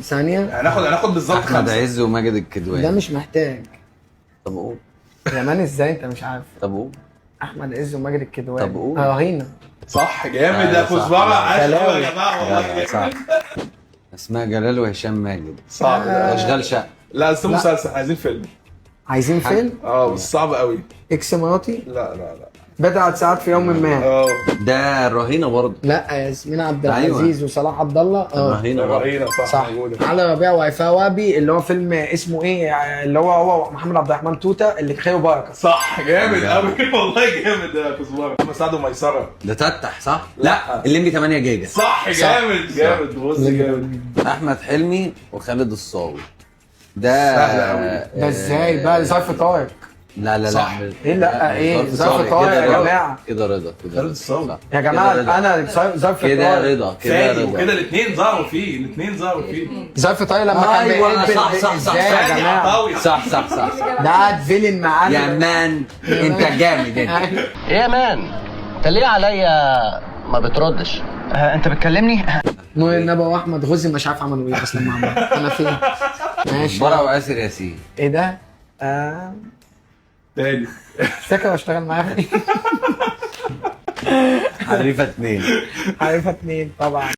ثانيه هناخد بالظبط احمد 5. عز وماجد الكدواني. ده مش محتاج. طب قول. يا مان ازاي انت مش عارف؟ طب قول. احمد عز وماجد الكدواني. طب قول. رهينه. صح جامد يا صح. كزبره، عاش قوي كلاوي. يا جماعه والله صح. جامد. اسماء جلال وهشام ماجد. صعب ده. اشغال شقه. لا بس لا. مسلسل، عايزين فيلم. عايزين فيلم. بس صعب قوي. اكس مراتي. لا لا لا. بضعت ساعات في يوم ما. ده رهينه برضه. لا ياسمين عبد أيوة. العزيز وصلاح عبد الله. رهينه برضه. رهينه صح. موجوده. على ربيع وهيفاء وهبي اللي هو فيلم اسمه ايه، اللي هو محمد عبد الرحمن توته اللي خيره بركه. صح جامد قوي والله جامد يا كزبره. مساعد وميسره. ده تتح صح؟ لا. الليمبي 8 جيجا. صح جامد جامد بص جامد. احمد حلمي وخالد الصاوي. ده سهل أوي. ده ازاي بقى ظرف طارق؟ لا لا صح. لا. ايه لا ايه ظرف ظرف صالح. طارق كده يا رضا. جماعه؟ كده رضا كده خالد رضا. الصاوي. صح. يا جماعه كده رضا. انا ظرف كده طارق. رضا كده فادي رضا. وكده الاثنين ظهروا فيه، الاثنين ظهروا فيه. ظرف طارق لما كان أيوة، بيقلب صح، صح، صح. ازاي يا فادي جماعه؟ عطاوي. صح صح صح صح. ده قاعد فيلن معانا. يا مان انت جامد انت. ايه يا مان، انت ليه عليا ما بتردش؟ انت بتكلمني؟ نور النبا واحمد غزي مش عارف عملوا ايه اصلا مع بعض. انا فين؟ ماشي. برا واسر ياسين. ايه ده؟ تاني. فاكر اشتغل معاه في حريفه 2. عارفه 2 طبعا.